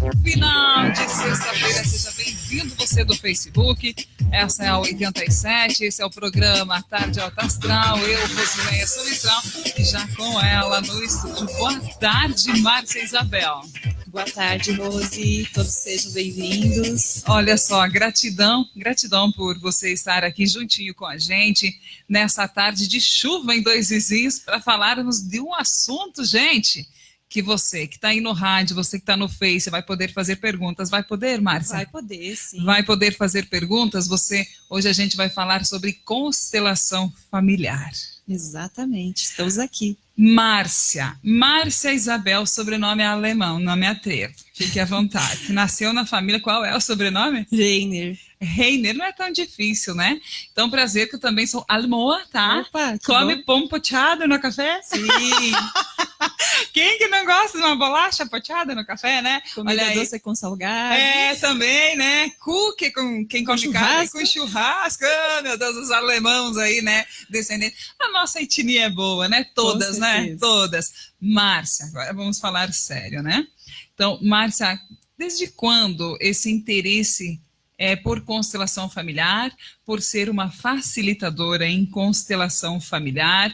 Final de sexta-feira, seja bem-vindo você do Facebook. Essa é a 87, esse é o programa Tarde Alta Astral. Eu, Rosileia Solistral, e já com ela no estúdio. Boa tarde, Márcia Isabel. Boa tarde, Rose. Todos sejam bem-vindos. Olha só, gratidão por você estar aqui juntinho com a gente nessa tarde de chuva em Dois Vizinhos para falarmos de um assunto, gente, que você que está aí no rádio, você que está no Face, vai poder fazer perguntas. Vai poder, Márcia? Vai poder, sim. Vai poder fazer perguntas. Hoje a gente vai falar sobre constelação familiar. Exatamente, estamos aqui. Márcia Isabel, sobrenome é alemão, nome é atrevo. Fique à vontade. Nasceu na família, qual é o sobrenome? Reiner, não é tão difícil, né? Então, prazer, que eu também sou alemã, tá? Opa, come bom. pão pochado no café? Sim. Quem que não gosta de uma bolacha pochada no café, né? Comida doce com salgado. É, também, né? Cookie com quem come carne, com churrasco. Oh, meu Deus, os alemãos aí, né? Descendentes. A nossa etnia é boa, né? Todas, né? Todas. Márcia, agora vamos falar sério, né? Então, Márcia, desde quando esse interesse por constelação familiar, por ser uma facilitadora em constelação familiar?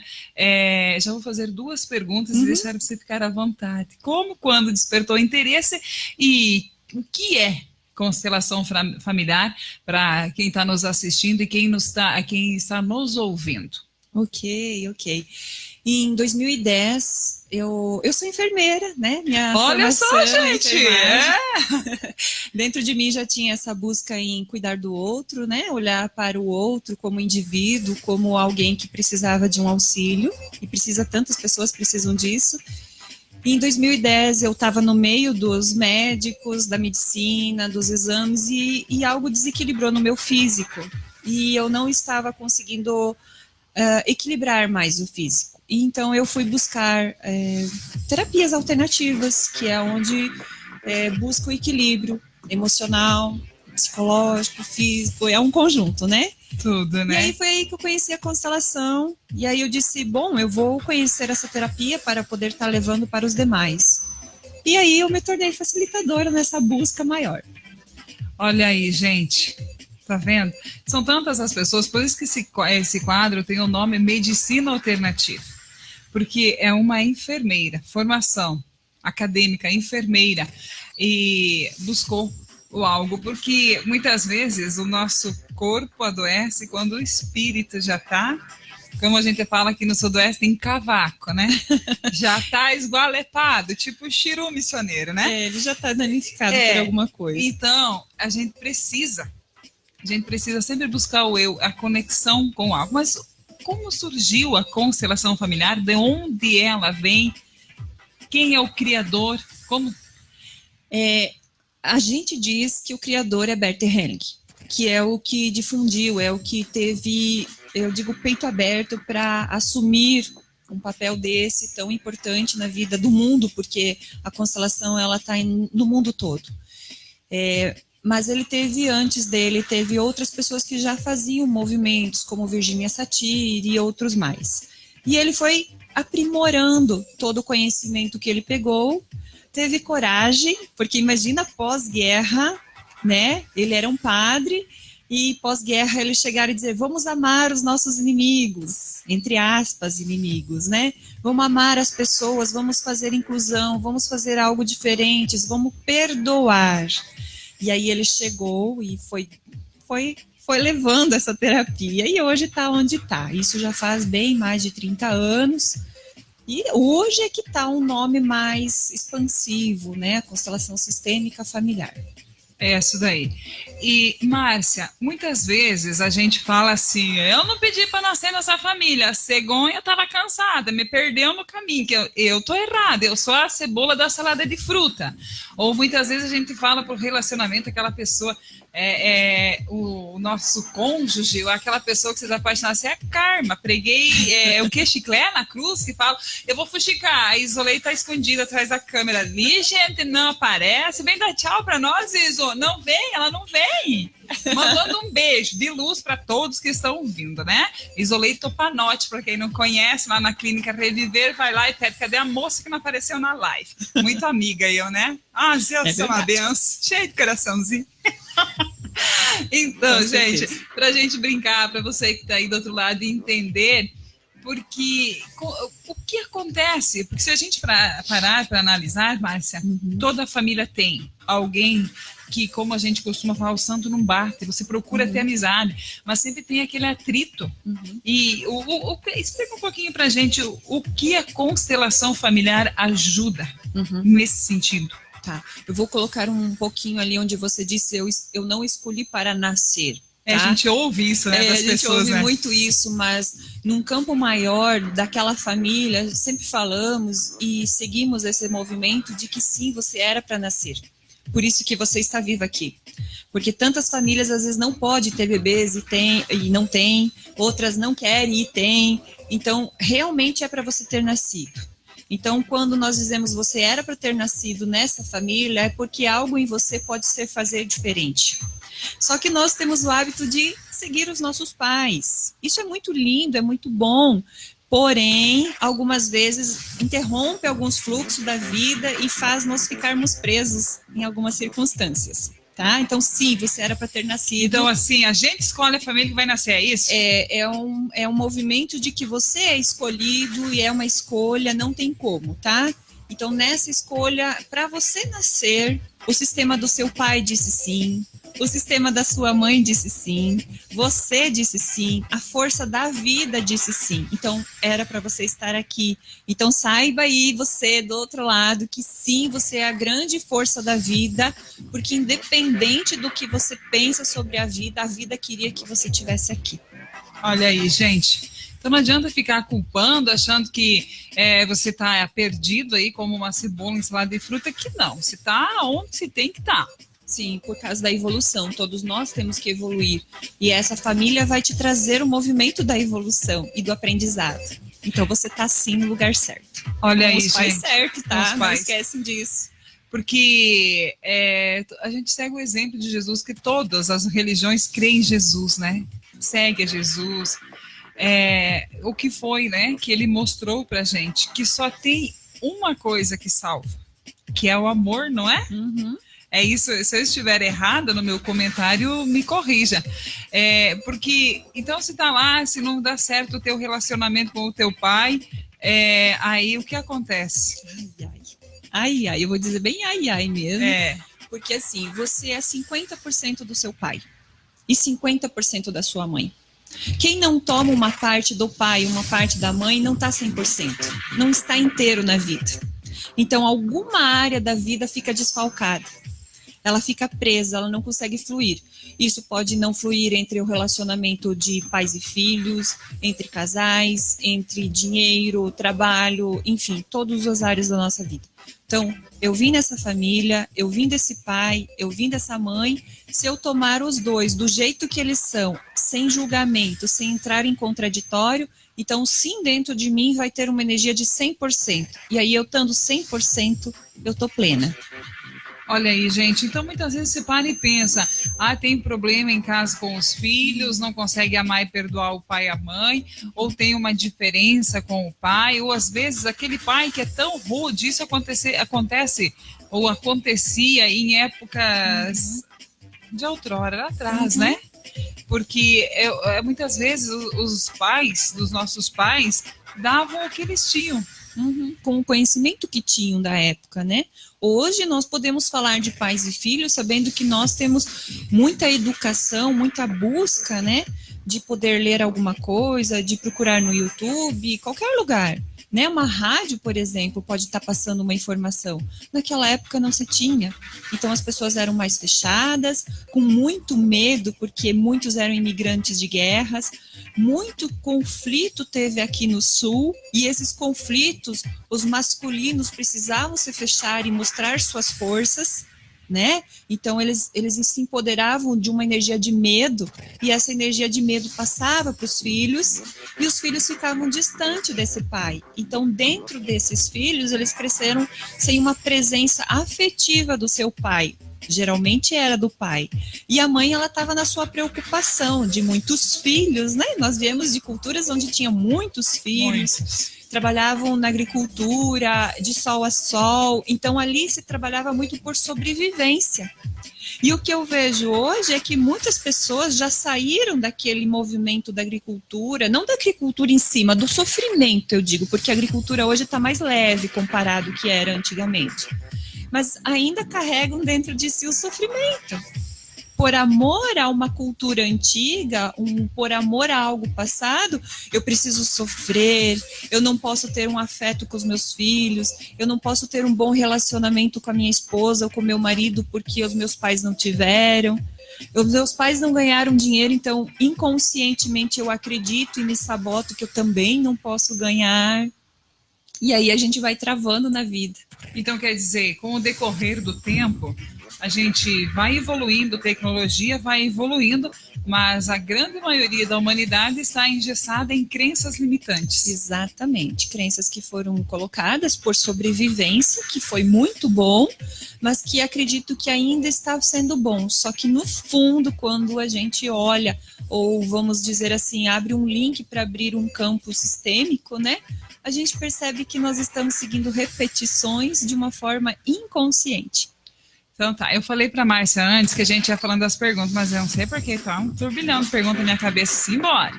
Já vou fazer duas perguntas e deixar você ficar à vontade. Como, quando despertou interesse e o que é constelação familiar para quem está nos assistindo e quem está nos ouvindo? Ok. Em 2010, eu sou enfermeira, né? Minha Olha só, gente! Dentro de mim já tinha essa busca em cuidar do outro, né? Olhar para o outro como indivíduo, como alguém que precisava de um auxílio. E tantas pessoas precisam disso. Em 2010, eu estava no meio dos médicos, da medicina, dos exames, e algo desequilibrou no meu físico. E eu não estava conseguindo equilibrar mais o físico. E então eu fui buscar terapias alternativas, que é onde busco o equilíbrio emocional, psicológico, físico, é um conjunto, né? Tudo, né? E aí foi aí que eu conheci a constelação, e aí eu disse, bom, eu vou conhecer essa terapia para poder estar levando para os demais. E aí eu me tornei facilitadora nessa busca maior. Olha aí, gente. Tá vendo? São tantas as pessoas, por isso que esse quadro tem o nome Medicina Alternativa. Porque é uma enfermeira, formação acadêmica, enfermeira, e buscou algo, porque muitas vezes o nosso corpo adoece quando o espírito já está, como a gente fala aqui no Sudoeste, em cavaco, né? Já está esgualepado, tipo o Chiru missioneiro, né? Ele já está danificado por alguma coisa. Então, a gente precisa sempre buscar o eu, a conexão com algo. Mas como surgiu a constelação familiar? De onde ela vem? Quem é o criador? Como? A gente diz que o criador é Bert Helling, que é o que difundiu, é o que teve, eu digo, peito aberto para assumir um papel desse tão importante na vida do mundo, porque a constelação ela está no mundo todo. Mas ele antes dele, teve outras pessoas que já faziam movimentos, como Virginia Satir e outros mais. E ele foi aprimorando todo o conhecimento que ele pegou, teve coragem, porque imagina pós-guerra, né? Ele era um padre e pós-guerra ele chegar e dizer, vamos amar os nossos inimigos, entre aspas, inimigos, né? Vamos amar as pessoas, vamos fazer inclusão, vamos fazer algo diferente, vamos perdoar. E aí ele chegou e foi levando essa terapia e hoje está onde está. Isso já faz bem mais de 30 anos e hoje é que está um nome mais expansivo, né? A constelação sistêmica familiar. É isso daí. E, Márcia, muitas vezes a gente fala assim, eu não pedi para nascer nessa família, a cegonha estava cansada, me perdeu no caminho, que eu tô errada, eu sou a cebola da salada de fruta. Ou muitas vezes a gente fala pro relacionamento, aquela pessoa, o nosso cônjuge, ou aquela pessoa que vocês apaixonaram, é a karma, preguei o que, chiclete na cruz, que fala, eu vou fuxicar, a Isolei tá escondida atrás da câmera ali, gente, não aparece, vem dar tchau para nós, Iso. não vem, ela não vem. Mandando um beijo de luz para todos que estão ouvindo, né? Isolei Topanote, para quem não conhece, lá na Clínica Reviver, vai lá e pede, cadê a moça que não apareceu na live? Muito amiga eu, né? Ah, Deus, é uma benção, cheio de coraçãozinho. Então, gente, pra gente brincar, para você que tá aí do outro lado entender, porque o que acontece? Porque se a gente parar para analisar, Márcia, toda família tem alguém que, como a gente costuma falar, o santo não bate, você procura ter amizade, mas sempre tem aquele atrito. E explica um pouquinho pra gente o que a constelação familiar ajuda nesse sentido. Tá, eu vou colocar um pouquinho ali onde você disse, eu não escolhi para nascer. Tá? A gente ouve isso, né, das pessoas, a gente ouve né? muito isso, mas num campo maior daquela família, sempre falamos e seguimos esse movimento de que sim, você era para nascer. Por isso que você está viva aqui. Porque tantas famílias às vezes não podem ter bebês e não tem, outras não querem e tem. Então, realmente é para você ter nascido. Então, quando nós dizemos você era para ter nascido nessa família, é porque algo em você pode ser fazer diferente. Só que nós temos o hábito de seguir os nossos pais. Isso é muito lindo, é muito bom. Porém, algumas vezes interrompe alguns fluxos da vida e faz nós ficarmos presos em algumas circunstâncias. Tá? Então, sim, você era para ter nascido. Então, assim, a gente escolhe a família que vai nascer, é isso? É um movimento de que você é escolhido e é uma escolha, não tem como, tá? Então, nessa escolha, para você nascer, o sistema do seu pai disse sim, o sistema da sua mãe disse sim, você disse sim, a força da vida disse sim. Então, era para você estar aqui. Então, saiba aí, você do outro lado, que sim, você é a grande força da vida, porque independente do que você pensa sobre a vida queria que você estivesse aqui. Olha aí, gente. Então não adianta ficar culpando, achando que você está perdido aí como uma cebola em salada de fruta, que não. Você está onde se tem que estar. Sim, por causa da evolução. Todos nós temos que evoluir. E essa família vai te trazer o movimento da evolução e do aprendizado. Então você está sim no lugar certo. Olha aí, os pais gente. certo, tá? Não Não esquecem disso. Porque a gente segue o exemplo de Jesus, que todas as religiões creem em Jesus, né? Segue a Jesus. O que foi, né, que ele mostrou pra gente, que só tem uma coisa que salva, que é o amor, não é? É isso, se eu estiver errada no meu comentário, me corrija. Porque, então, se tá lá, se não dá certo o teu relacionamento com o teu pai, aí o que acontece? Ai, eu vou dizer bem ai mesmo. Porque assim, você é 50% do seu pai e 50% da sua mãe. Quem não toma uma parte do pai, uma parte da mãe, não está 100%, não está inteiro na vida. Então, alguma área da vida fica desfalcada. Ela fica presa, ela não consegue fluir. Isso pode não fluir entre o relacionamento de pais e filhos, entre casais, entre dinheiro, trabalho, enfim, todas as áreas da nossa vida. Então, eu vim dessa família, eu vim desse pai, eu vim dessa mãe. Se eu tomar os dois do jeito que eles são, sem julgamento, sem entrar em contraditório, então sim, dentro de mim vai ter uma energia de 100%. E aí eu estando 100%, eu tô plena. Olha aí, gente, então muitas vezes você para e pensa, tem problema em casa com os filhos, não consegue amar e perdoar o pai e a mãe, ou tem uma diferença com o pai, ou às vezes aquele pai que é tão rude, isso acontece ou acontecia em épocas de outrora, lá atrás, né? Porque muitas vezes os pais, dos nossos pais, davam o que eles tinham. Com o conhecimento que tinham da época, né? Hoje nós podemos falar de pais e filhos sabendo que nós temos muita educação, muita busca, né? De poder ler alguma coisa, de procurar no YouTube, qualquer lugar. Né? Uma rádio, por exemplo, pode estar passando uma informação. Naquela época não se tinha. Então as pessoas eram mais fechadas, com muito medo, porque muitos eram imigrantes de guerras. Muito conflito teve aqui no Sul, e esses conflitos, os masculinos precisavam se fechar e mostrar suas forças, né? Então eles se empoderavam de uma energia de medo, e essa energia de medo passava para os filhos, e os filhos ficavam distantes desse pai. Então dentro desses filhos eles cresceram sem uma presença afetiva do seu pai. Geralmente era do pai. E a mãe, ela estava na sua preocupação de muitos filhos, né? Nós viemos de culturas onde tinha muitos filhos, trabalhavam na agricultura, de sol a sol. Então, ali se trabalhava muito por sobrevivência. E o que eu vejo hoje é que muitas pessoas já saíram daquele movimento da agricultura, não da agricultura em cima, do sofrimento, eu digo, porque a agricultura hoje está mais leve comparado ao que era antigamente. Mas ainda carregam dentro de si o sofrimento. Por amor a uma cultura antiga, por amor a algo passado, eu preciso sofrer, eu não posso ter um afeto com os meus filhos, eu não posso ter um bom relacionamento com a minha esposa ou com o meu marido porque os meus pais não tiveram. Os meus pais não ganharam dinheiro, então inconscientemente eu acredito e me saboto que eu também não posso ganhar. E aí a gente vai travando na vida. Então, quer dizer, com o decorrer do tempo, a gente vai evoluindo, a tecnologia vai evoluindo, mas a grande maioria da humanidade está engessada em crenças limitantes. Exatamente, crenças que foram colocadas por sobrevivência, que foi muito bom, mas que acredito que ainda está sendo bom. Só que no fundo, quando a gente olha, ou vamos dizer assim, abre um link para abrir um campo sistêmico, né? A gente percebe que nós estamos seguindo repetições de uma forma inconsciente. Então tá, eu falei para a Márcia antes que a gente ia falando das perguntas, mas eu não sei porque tá um turbilhão de perguntas na minha cabeça, simbora.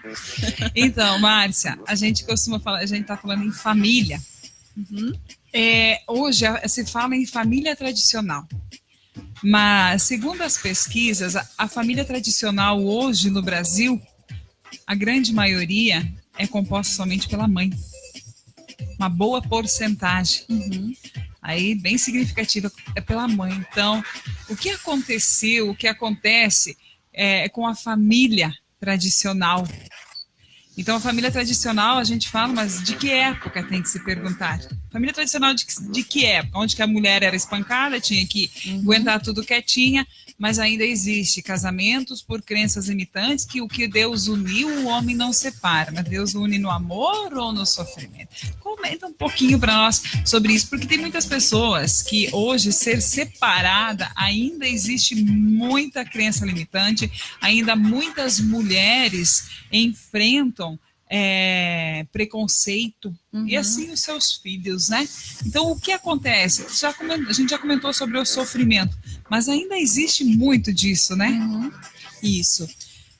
Então, Márcia, a gente costuma falar, a gente tá falando em família. Uhum. Hoje se fala em família tradicional, mas segundo as pesquisas, a família tradicional hoje no Brasil, a grande maioria é composta somente pela mãe. Uma boa porcentagem. Uhum. Aí, bem significativa, é pela mãe. Então, o que aconteceu, o que acontece com a família tradicional? Então, a família tradicional, a gente fala, mas de que época tem que se perguntar? Família tradicional de que época? Onde que a mulher era espancada, tinha que aguentar tudo quietinha, mas ainda existe casamentos por crenças limitantes que o que Deus uniu, o homem não separa. Mas Deus une no amor ou no sofrimento? Comenta um pouquinho para nós sobre isso, porque tem muitas pessoas que hoje ser separada, ainda existe muita crença limitante, ainda muitas mulheres enfrentam preconceito, e assim os seus filhos, né? Então, o que acontece? A gente já comentou sobre o sofrimento, mas ainda existe muito disso, né? Isso.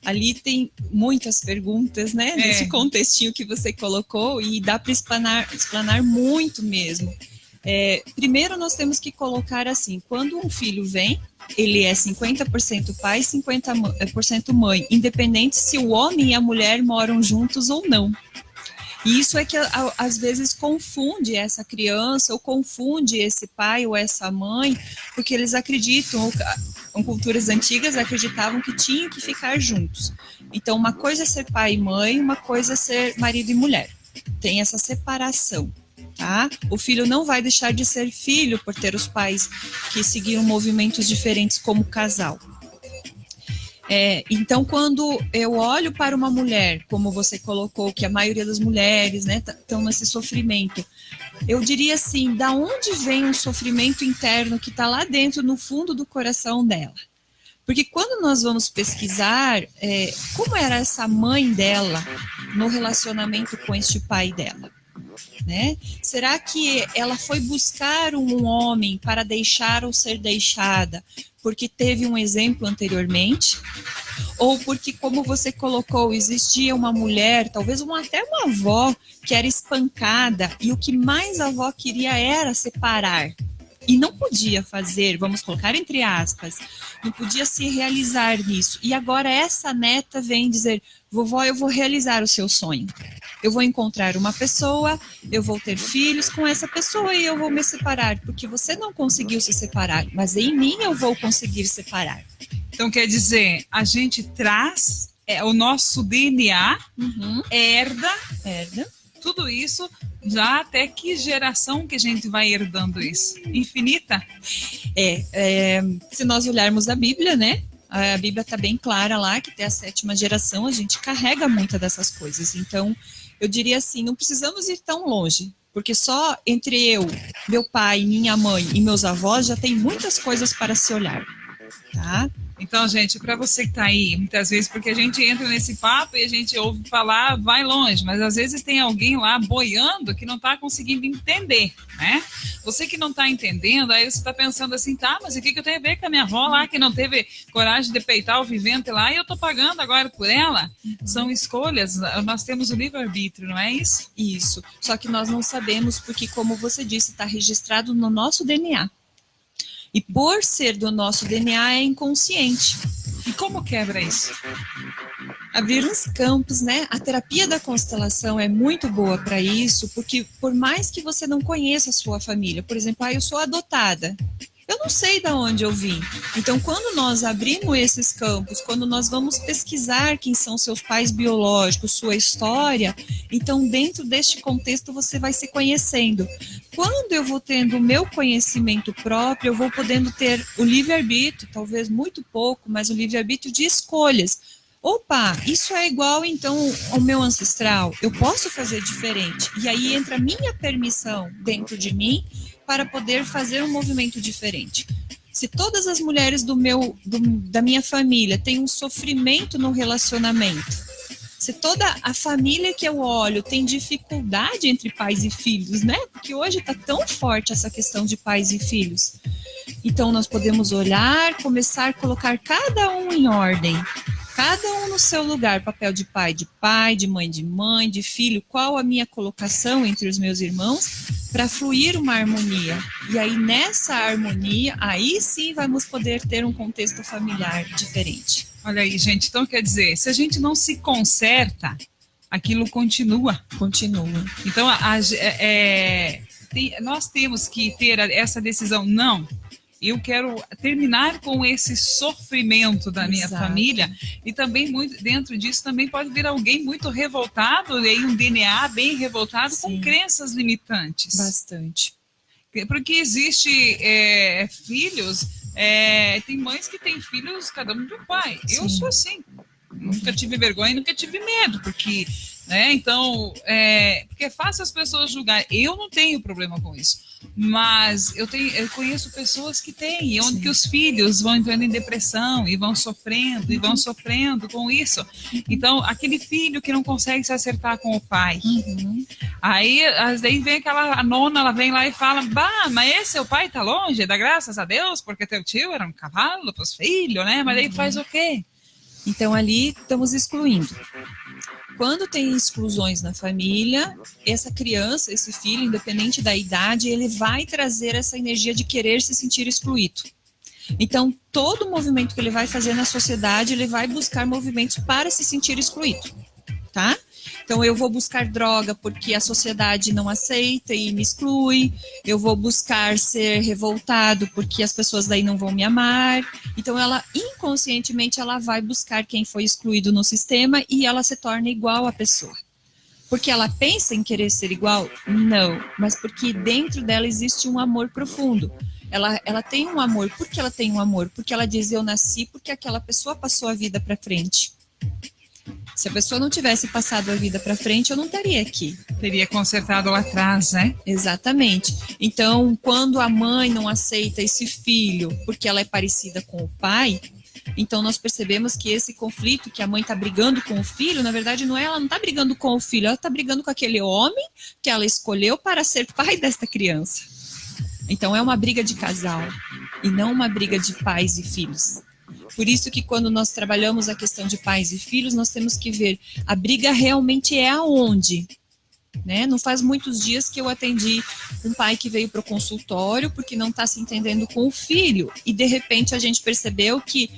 Ali tem muitas perguntas, né? Nesse contextinho que você colocou, e dá para explanar muito mesmo. Primeiro, nós temos que colocar assim, quando um filho vem, ele é 50% pai, 50% mãe, independente se o homem e a mulher moram juntos ou não. E isso é que às vezes confunde essa criança, ou confunde esse pai ou essa mãe, porque eles acreditam, em culturas antigas acreditavam que tinham que ficar juntos. Então, uma coisa é ser pai e mãe, uma coisa é ser marido e mulher. Tem essa separação. Tá? O filho não vai deixar de ser filho por ter os pais que seguiram movimentos diferentes como casal. Então, quando eu olho para uma mulher, como você colocou, que a maioria das mulheres, né, estão nesse sofrimento, eu diria assim, da onde vem um sofrimento interno que está lá dentro, no fundo do coração dela? Porque quando nós vamos pesquisar como era essa mãe dela no relacionamento com este pai dela, né? Será que ela foi buscar um homem para deixar ou ser deixada porque teve um exemplo anteriormente? Ou porque, como você colocou, existia uma mulher, talvez até uma avó, que era espancada e o que mais a avó queria era separar? E não podia fazer, vamos colocar entre aspas, não podia se realizar nisso. E agora essa neta vem dizer, vovó, eu vou realizar o seu sonho. Eu vou encontrar uma pessoa, eu vou ter filhos com essa pessoa e eu vou me separar, porque você não conseguiu se separar, mas em mim eu vou conseguir separar. Então, quer dizer, a gente traz o nosso DNA, herda tudo isso, já até que geração que a gente vai herdando isso? Infinita? Se nós olharmos a Bíblia, né? A Bíblia está bem clara lá, que até a 7ª geração a gente carrega muitas dessas coisas. Então, eu diria assim, não precisamos ir tão longe. Porque só entre eu, meu pai, minha mãe e meus avós já tem muitas coisas para se olhar, tá? Então, gente, para você que está aí, muitas vezes, porque a gente entra nesse papo e a gente ouve falar, vai longe, mas às vezes tem alguém lá boiando que não está conseguindo entender, né? Você que não está entendendo, aí você está pensando assim, tá, mas o que eu tenho a ver com a minha avó lá, que não teve coragem de peitar o vivente lá, e eu estou pagando agora por ela? São escolhas, nós temos o livre-arbítrio, não é isso? Isso, só que nós não sabemos porque, como você disse, está registrado no nosso DNA. E por ser do nosso DNA, é inconsciente. E como quebra isso? Abrir uns campos, né? A terapia da constelação é muito boa para isso, porque por mais que você não conheça a sua família, por exemplo, eu sou adotada, eu não sei de onde eu vim. Então, quando nós abrimos esses campos, quando nós vamos pesquisar quem são seus pais biológicos, sua história, então dentro deste contexto você vai se conhecendo. Quando eu vou tendo o meu conhecimento próprio, eu vou podendo ter o livre-arbítrio, talvez muito pouco, mas o livre-arbítrio de escolhas. Opa, isso é igual então ao meu ancestral, eu posso fazer diferente. E aí entra a minha permissão dentro de mim para poder fazer um movimento diferente. Se todas as mulheres da minha família têm um sofrimento no relacionamento, se toda a família que eu olho tem dificuldade entre pais e filhos, né? Porque hoje está tão forte essa questão de pais e filhos. Então nós podemos olhar, começar a colocar cada um em ordem. Cada um no seu lugar, papel de pai, de mãe, de filho, qual a minha colocação entre os meus irmãos para fluir uma harmonia. E aí nessa harmonia, aí sim vamos poder ter um contexto familiar diferente. Olha aí, gente, então quer dizer, se a gente não se conserta, aquilo continua. Continua. Então nós temos que ter essa decisão, não. Eu quero terminar com esse sofrimento da minha família, e também muito dentro disso também pode vir alguém muito revoltado, e um DNA bem revoltado, com crenças limitantes. Bastante. Porque existe filhos, tem mães que têm filhos, cada um de um pai. Sim. Eu sou assim. Nunca tive vergonha, nunca tive medo, porque, né, então, porque é fácil as pessoas julgar. Eu não tenho problema com isso, mas eu conheço pessoas que têm, onde que os filhos vão entrando em depressão e vão sofrendo com isso. Então, aquele filho que não consegue se acertar com o pai. Aí vem a nona, ela vem lá e fala, bah, mas esse seu pai tá longe, dá graças a Deus, porque teu tio era um cavalo pros filhos, né? Mas aí faz o quê? Então, ali estamos excluindo. Quando tem exclusões na família, essa criança, esse filho, independente da idade, ele vai trazer essa energia de querer se sentir excluído. Então, todo movimento que ele vai fazer na sociedade, ele vai buscar movimentos para se sentir excluído, tá? Então, eu vou buscar droga porque a sociedade não aceita e me exclui. Eu vou buscar ser revoltado porque as pessoas daí não vão me amar. Então, ela inconscientemente ela vai buscar quem foi excluído no sistema e ela se torna igual à pessoa. Porque ela pensa em querer ser igual? Não, mas porque dentro dela existe um amor profundo. Ela tem um amor. Por que ela tem um amor? Porque ela diz, eu nasci porque aquela pessoa passou a vida para frente. Se a pessoa não tivesse passado a vida para frente, eu não estaria aqui. Teria consertado lá atrás, né? Exatamente. Então, quando a mãe não aceita esse filho porque ela é parecida com o pai, então nós percebemos que esse conflito que a mãe está brigando com o filho, na verdade ela não está brigando com o filho, ela está brigando com aquele homem que ela escolheu para ser pai desta criança. Então é uma briga de casal e não uma briga de pais e filhos. Por isso que quando nós trabalhamos a questão de pais e filhos, nós temos que ver a briga realmente é aonde, né? Não faz muitos dias que eu atendi um pai que veio para o consultório porque não está se entendendo com o filho e de repente a gente percebeu que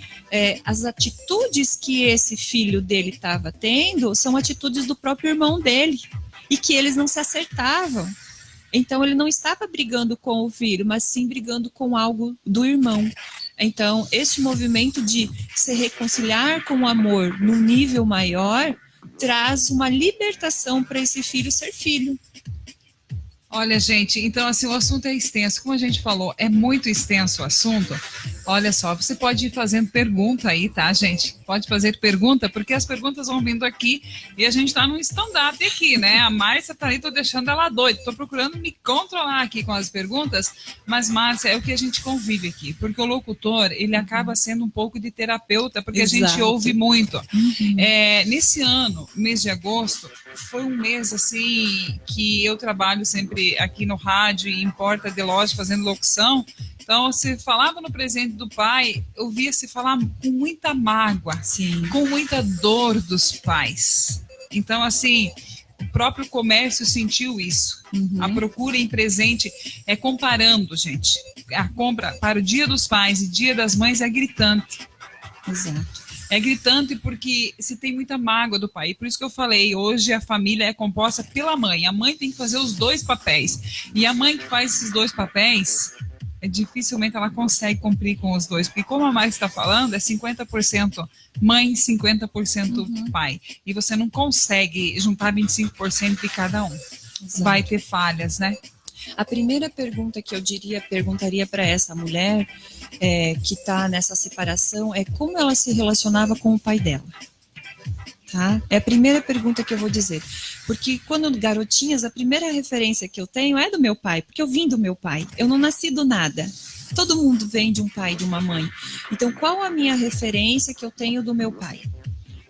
as atitudes que esse filho dele estava tendo são atitudes do próprio irmão dele e que eles não se acertavam. Então ele não estava brigando com o filho, mas sim brigando com algo do irmão. Então, este movimento de se reconciliar com o amor num nível maior traz uma libertação para esse filho ser filho. Olha, gente, então assim, o assunto é extenso. Como a gente falou, é muito extenso o assunto. Olha só, você pode ir fazendo pergunta aí, tá, gente? Pode fazer pergunta, porque as perguntas vão vindo aqui e a gente tá num stand-up aqui, né? A Márcia tá aí, tô deixando ela doida, tô procurando me controlar aqui com as perguntas, mas, Márcia, é o que a gente convive aqui, porque o locutor, ele acaba sendo um pouco de terapeuta, porque Exato. a gente ouve muito. Nesse ano, mês de agosto, foi um mês, assim, que eu trabalho sempre aqui no rádio e em porta de loja fazendo locução. Então, se falava no presente do pai, eu via se falar com muita mágoa, Sim. com muita dor dos pais. Então, assim, o próprio comércio sentiu isso. A procura em presente é comparando, gente. A compra para o Dia dos Pais e Dia das Mães é gritante. Exato. É gritante porque se tem muita mágoa do pai. Por isso que eu falei, hoje a família é composta pela mãe. A mãe tem que fazer os dois papéis. E a mãe que faz esses dois papéis, dificilmente ela consegue cumprir com os dois. Porque como a Márcia está falando, é 50% mãe, 50% pai. E você não consegue juntar 25% de cada um. Exato. Vai ter falhas, né? A primeira pergunta que eu perguntaria para essa mulher que está nessa separação é como ela se relacionava com o pai dela. Tá? É a primeira pergunta que eu vou dizer. Porque quando garotinhas, a primeira referência que eu tenho é do meu pai, porque eu vim do meu pai. Eu não nasci do nada. Todo mundo vem de um pai e de uma mãe. Então, qual a minha referência que eu tenho do meu pai?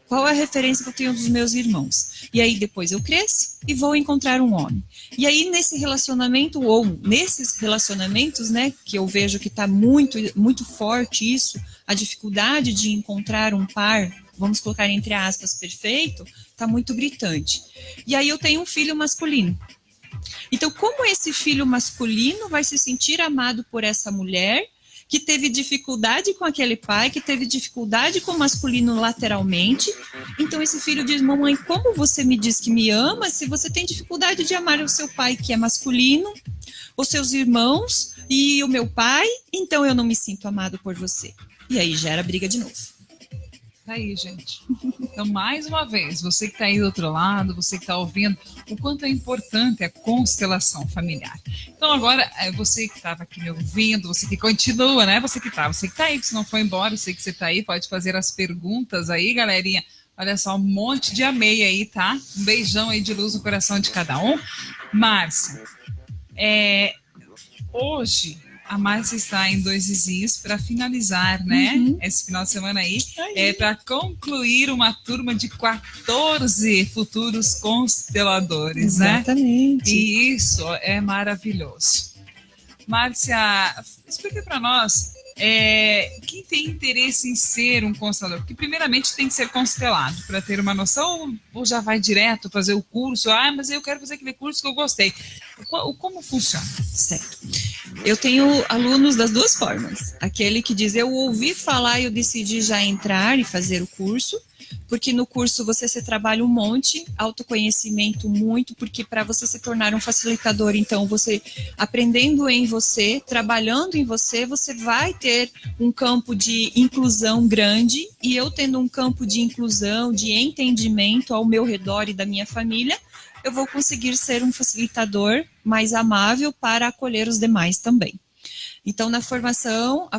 Qual a referência que eu tenho dos meus irmãos? E aí depois eu cresço e vou encontrar um homem. E aí nesse relacionamento, ou nesses relacionamentos, né, que eu vejo que está muito, muito forte isso, a dificuldade de encontrar um par, vamos colocar entre aspas, perfeito, está muito gritante. E aí eu tenho um filho masculino. Então, como esse filho masculino vai se sentir amado por essa mulher que teve dificuldade com aquele pai, que teve dificuldade com o masculino lateralmente? Então esse filho diz, mamãe, como você me diz que me ama se você tem dificuldade de amar o seu pai que é masculino, os seus irmãos e o meu pai, então eu não me sinto amado por você. E aí gera briga de novo. Tá aí, gente. Então, mais uma vez, você que está aí do outro lado, você que está ouvindo, o quanto é importante a constelação familiar. Então, agora, você que estava aqui me ouvindo, você que continua, né? Você que tá aí, que você não foi embora, eu sei que você está aí, pode fazer as perguntas aí, galerinha. Olha só, um monte de amei aí, tá? Um beijão aí de luz no coração de cada um. Márcia, hoje a Márcia está em Dois Vizinhos para finalizar, né? Esse final de semana aí. Para concluir uma turma de 14 futuros consteladores, Exatamente. Né? E isso é maravilhoso. Márcia, explica para nós quem tem interesse em ser um constelador, porque primeiramente tem que ser constelado para ter uma noção, ou já vai direto fazer o curso, mas eu quero fazer aquele curso que eu gostei. Como funciona? Certo. Eu tenho alunos das duas formas. Aquele que diz, eu ouvi falar e eu decidi já entrar e fazer o curso, porque no curso você se trabalha um monte, autoconhecimento muito, porque para você se tornar um facilitador, então você aprendendo em você, trabalhando em você, você vai ter um campo de inclusão grande, e eu tendo um campo de inclusão, de entendimento ao meu redor e da minha família, eu vou conseguir ser um facilitador mais amável para acolher os demais também. Então, a formação,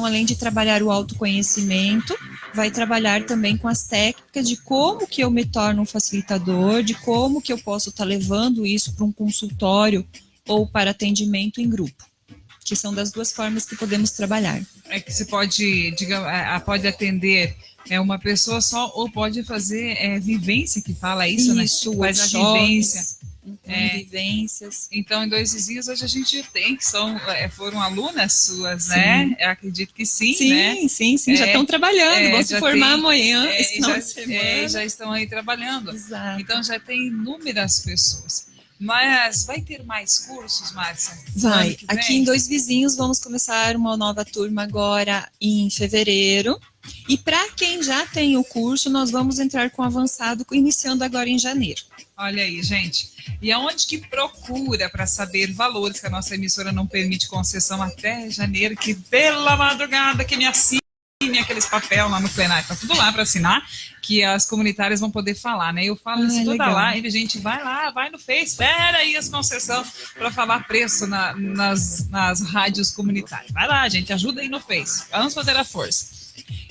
além de trabalhar o autoconhecimento, vai trabalhar também com as técnicas de como que eu me torno um facilitador, de como que eu posso estar levando isso para um consultório ou para atendimento em grupo, que são das duas formas que podemos trabalhar. É que você pode atender uma pessoa só, ou pode fazer vivência, que fala isso, né? Isso, faz a vivência. Vivências. Então, em Dois Vizinhos, hoje a gente tem, que foram alunas suas, sim. Né? Eu acredito que sim, né? Sim, já estão trabalhando, vão se formar amanhã, já estão aí trabalhando. Exato. Então, já tem inúmeras pessoas. Mas vai ter mais cursos, Márcia? Vai. Aqui em Dois Vizinhos vamos começar uma nova turma agora em fevereiro. E para quem já tem o curso, nós vamos entrar com avançado, iniciando agora em janeiro. Olha aí, gente. E aonde que procura para saber valores, que a nossa emissora não permite concessão até janeiro, que pela madrugada que me assina aqueles papel lá no plenário, tá tudo lá para assinar, que as comunitárias vão poder falar, né? Eu falo isso toda live, gente, vai lá, vai no Face, espera aí as concessões para falar preço nas rádios comunitárias. Vai lá, gente, ajuda aí no Face, vamos fazer a força.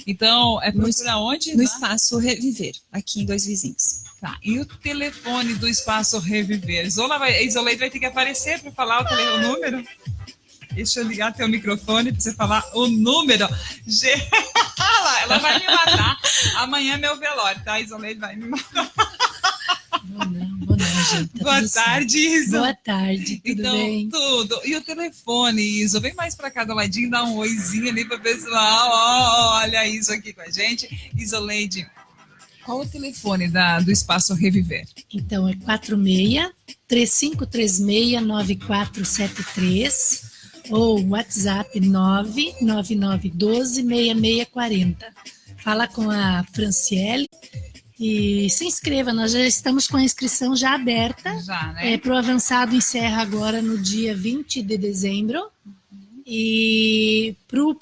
Então, é procurar onde? No Espaço Reviver, aqui em Dois Vizinhos. Tá, e o telefone do Espaço Reviver? Isoleide vai ter que aparecer para falar o número? Deixa eu ligar teu microfone para você falar o número. Ela vai me matar. Amanhã é meu velório, tá? Isoleide vai me matar. Vou não, gente. Tá Boa tarde, Isa. Boa tarde, tudo bem? Tudo. E o telefone, Isa? Vem mais para cá do ladinho, dá um oizinho ali para o pessoal. Olha isso aqui com a gente. Isoleide, qual o telefone do Espaço Reviver? Então, é 46-3536-9473 ou WhatsApp 999126640. Fala com a Franciele e se inscreva. Nós já estamos com a inscrição já aberta. Já, né? Para o avançado encerra agora no dia 20 de dezembro. E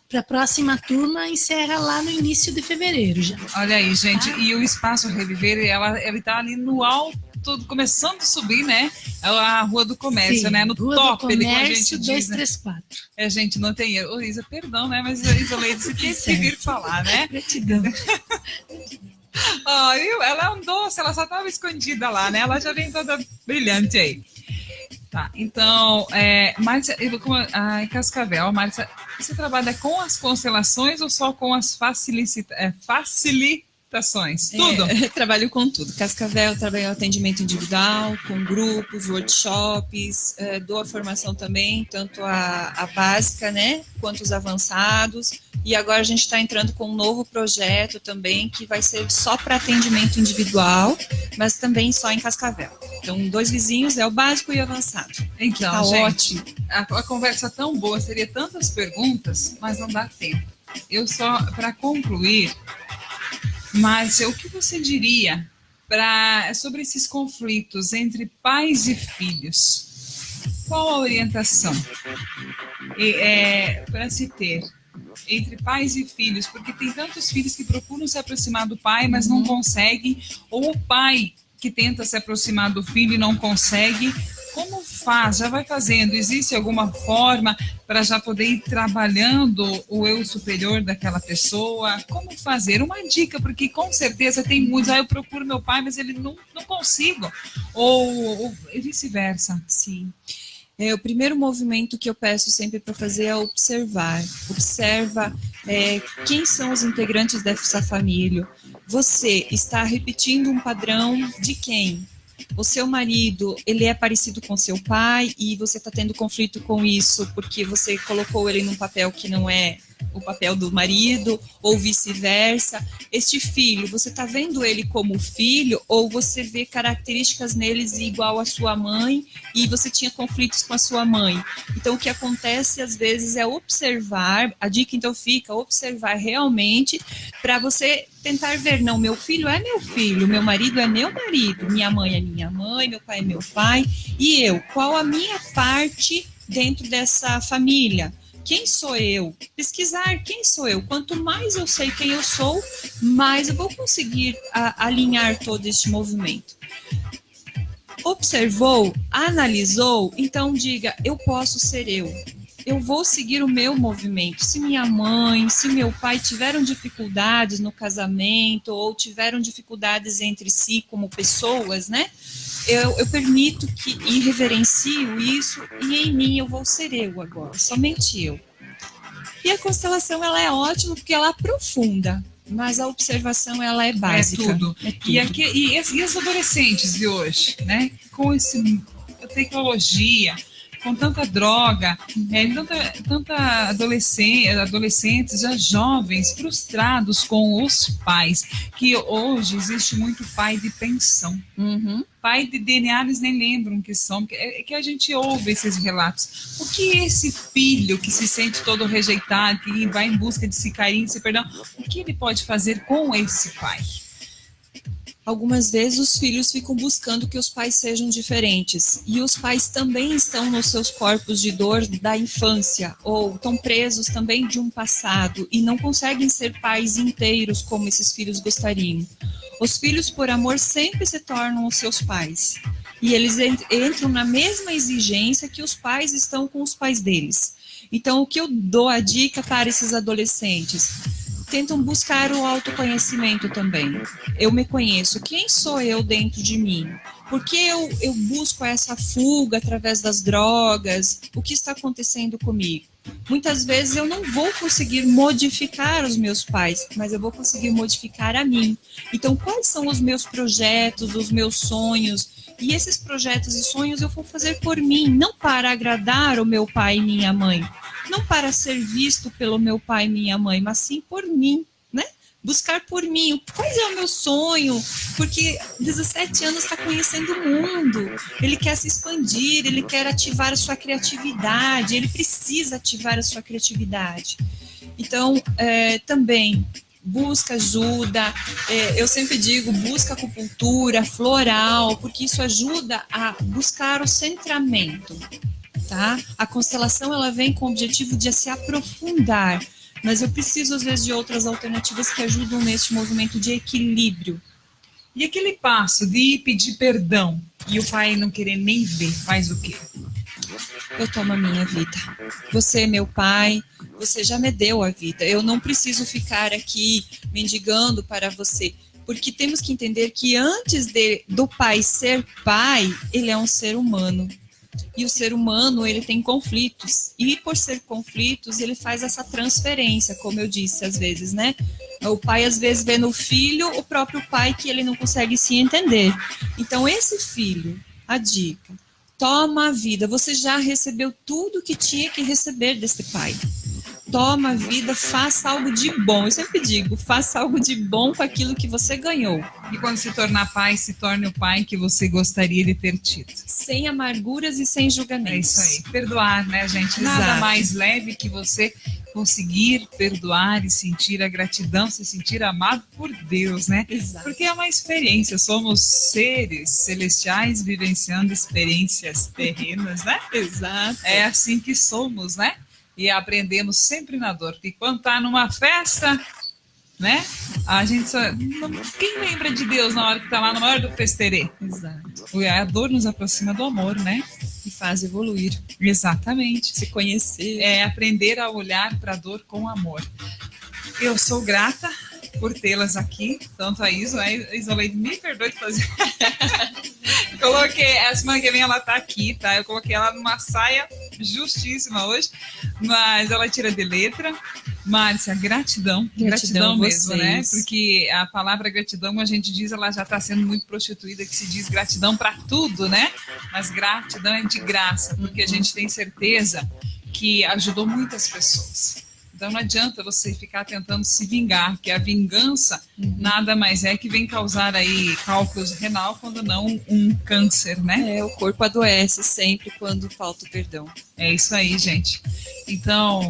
para a próxima turma encerra lá no início de fevereiro já. Olha aí, gente. E o Espaço Reviver, ele está ali no alto, começando a subir, né? A Rua do Comércio, Sim, né? No Rua top, do ele, como a Comércio, gente 234. diz, né? A gente não tem erro. Ô, Isa, perdão, né? Mas a Isoleide, você tem que vir falar, né? Gratidão. Ela é um doce, ela só estava escondida lá, né? Ela já vem toda brilhante aí. Tá, então, Márcia, em Cascavel, Márcia, você trabalha com as constelações ou só com as facilitações? Tudo? Trabalho com tudo. Cascavel, trabalho atendimento individual, com grupos, workshops, dou a formação também, tanto a básica, né, quanto os avançados. E agora a gente está entrando com um novo projeto também, que vai ser só para atendimento individual, mas também só em Cascavel. Então, Dois Vizinhos é o básico e o avançado. Então, tá gente, ótimo. A conversa tão boa, seria tantas perguntas, mas não dá tempo. Eu só, para concluir, Márcia, o que você diria sobre esses conflitos entre pais e filhos? Qual a orientação para se ter entre pais e filhos? Porque tem tantos filhos que procuram se aproximar do pai, mas não conseguem, ou o pai que tenta se aproximar do filho e não consegue. Como faz? Já vai fazendo? Existe alguma forma para já poder ir trabalhando o eu superior daquela pessoa? Como fazer? Uma dica, porque com certeza tem muitos. Eu procuro meu pai, mas ele não consigo. Ou vice-versa. Sim. O primeiro movimento que eu peço sempre para fazer é observar. Observa quem são os integrantes dessa família. Você está repetindo um padrão de quem? O seu marido, ele é parecido com seu pai e você está tendo conflito com isso porque você colocou ele num papel que não é o papel do marido, ou vice-versa. Este filho, você está vendo ele como filho ou você vê características neles igual à sua mãe e você tinha conflitos com a sua mãe? Então, o que acontece às vezes é observar, a dica então fica observar realmente para você tentar ver, não, meu filho é meu filho, meu marido é meu marido, minha mãe é minha mãe, meu pai é meu pai, e eu, qual a minha parte dentro dessa família? Quem sou eu? Pesquisar quem sou eu. Quanto mais eu sei quem eu sou, mais eu vou conseguir alinhar todo este movimento. Observou? Analisou? Então diga, eu posso ser eu. Eu vou seguir o meu movimento. Se minha mãe, se meu pai tiveram dificuldades no casamento ou tiveram dificuldades entre si como pessoas, né? Eu permito e reverencio isso e em mim eu vou ser eu agora, somente eu. E a constelação, ela é ótima porque ela aprofunda, mas a observação, ela é básica. É tudo. E os adolescentes de hoje, né? Com essa tecnologia, com tanta droga, tanta adolescentes, já jovens frustrados com os pais, que hoje existe muito pai de pensão. Pai de DNA, eles nem lembram que são, que a gente ouve esses relatos. O que esse filho que se sente todo rejeitado, que vai em busca de se carinho, de se perdão, o que ele pode fazer com esse pai? Algumas vezes os filhos ficam buscando que os pais sejam diferentes. E os pais também estão nos seus corpos de dor da infância, ou estão presos também de um passado, e não conseguem ser pais inteiros como esses filhos gostariam. Os filhos, por amor, sempre se tornam os seus pais. E eles entram na mesma exigência que os pais estão com os pais deles. Então, o que eu dou a dica para esses adolescentes? Tentam buscar o autoconhecimento também. Eu me conheço. Quem sou eu dentro de mim? Por que eu busco essa fuga através das drogas? O que está acontecendo comigo? Muitas vezes eu não vou conseguir modificar os meus pais, mas eu vou conseguir modificar a mim. Então, quais são os meus projetos, os meus sonhos? E esses projetos e sonhos eu vou fazer por mim, não para agradar o meu pai e minha mãe, não para ser visto pelo meu pai e minha mãe, mas sim por mim, né? Buscar por mim, qual é o meu sonho? Porque 17 anos está conhecendo o mundo, ele quer se expandir, ele quer ativar a sua criatividade, ele precisa ativar a sua criatividade. Então, também busca ajuda, eu sempre digo, busca acupuntura, floral, porque isso ajuda a buscar o centramento, tá? A constelação, ela vem com o objetivo de se aprofundar, mas eu preciso, às vezes, de outras alternativas que ajudam nesse movimento de equilíbrio. E aquele passo de pedir perdão e o pai não querer nem ver, faz o quê? Eu tomo a minha vida. Você é meu pai, você já me deu a vida. Eu não preciso ficar aqui mendigando para você. Porque temos que entender que antes do pai ser pai, ele é um ser humano. E o ser humano, ele tem conflitos. E por ser conflitos, ele faz essa transferência, como eu disse às vezes, né? O pai às vezes vê no filho o próprio pai que ele não consegue se entender. Então esse filho, a dica, toma a vida. Você já recebeu tudo que tinha que receber desse pai. Toma a vida, faça algo de bom. Eu sempre digo, faça algo de bom com aquilo que você ganhou. E quando se tornar pai, se torne o pai que você gostaria de ter tido. Sem amarguras e sem julgamentos. É isso aí. Perdoar, né, gente? Nada Exato. mais leve que você conseguir perdoar e sentir a gratidão, se sentir amado por Deus, né? Exato. Porque é uma experiência. Somos seres celestiais vivenciando experiências terrenas, né? Exato. É assim que somos, né? E aprendemos sempre na dor. Porque quando está numa festa, né? A gente só... Quem lembra de Deus na hora que está lá, na hora do festerê? Exato. A dor nos aproxima do amor, né? E faz evoluir. Exatamente. Se conhecer. É aprender a olhar para a dor com amor. Eu sou grata por tê-las aqui, tanto a Isolei, me perdoe de fazer. Coloquei, a semana que vem ela tá aqui, tá? Eu coloquei ela numa saia justíssima hoje, mas ela tira de letra. Márcia, gratidão mesmo, né? Porque a palavra gratidão, como a gente diz, ela já está sendo muito prostituída, que se diz gratidão para tudo, né? Mas gratidão é de graça, porque a gente tem certeza que ajudou muitas pessoas. Então não adianta você ficar tentando se vingar, que a vingança nada mais é que vem causar aí cálculos renal, quando não um câncer, né? O corpo adoece sempre quando falta o perdão. É isso aí, gente. Então,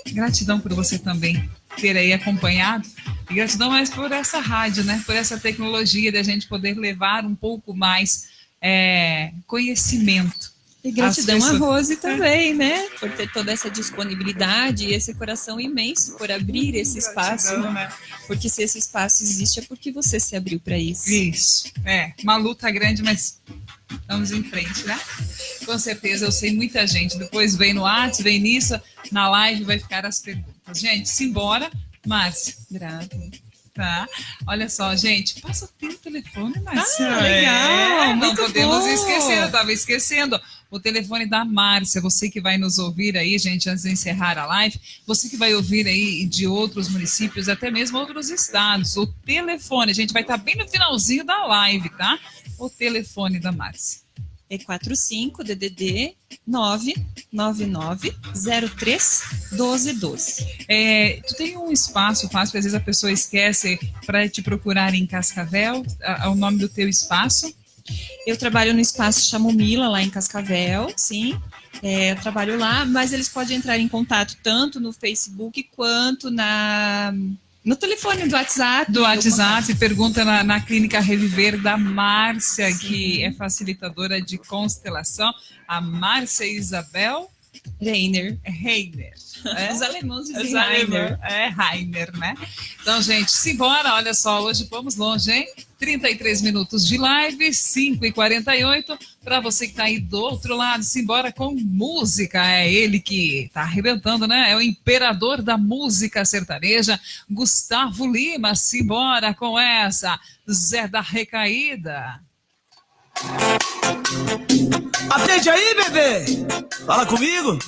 gratidão por você também ter aí acompanhado. E gratidão mais por essa rádio, né? Por essa tecnologia da gente poder levar um pouco mais conhecimento. E gratidão a Rose também, né? Por ter toda essa disponibilidade e esse coração imenso por abrir esse espaço. Gratidão, né? Porque se esse espaço existe é porque você se abriu para isso. Isso. Uma luta grande, mas vamos em frente, né? Com certeza, eu sei muita gente. Depois vem no WhatsApp, vem nisso, na live vai ficar as perguntas. Gente, simbora. Márcia. Grata. Tá. Olha só, gente, passa o teu telefone, Márcia. Legal. Não muito podemos bom. esquecer, eu estava esquecendo. O telefone da Márcia, você que vai nos ouvir aí, gente, antes de encerrar a live, você que vai ouvir aí de outros municípios, até mesmo outros estados, o telefone, a gente vai estar bem no finalzinho da live, tá? O telefone da Márcia. É 45 DDD 999 03 1212. Tu tem um espaço fácil, que às vezes a pessoa esquece, para te procurar em Cascavel, o nome do teu espaço? Eu trabalho no espaço Chamomila, lá em Cascavel, sim. Eu trabalho lá, mas eles podem entrar em contato tanto no Facebook quanto No telefone do WhatsApp. Do WhatsApp, pergunta na Clínica Reviver da Márcia, Sim. que é facilitadora de constelação. A Márcia Isabel Reiner. Reiner. Os alemães dizem Os Reiner. É Rainer, né? Então, gente, simbora, olha só, hoje vamos longe, hein? 33 minutos de live, 5h48. Para você que tá aí do outro lado, simbora com música. É ele que tá arrebentando, né? É o imperador da música sertaneja, Gustavo Lima. Simbora com essa, Zé da Recaída. Atende aí, bebê! Fala comigo!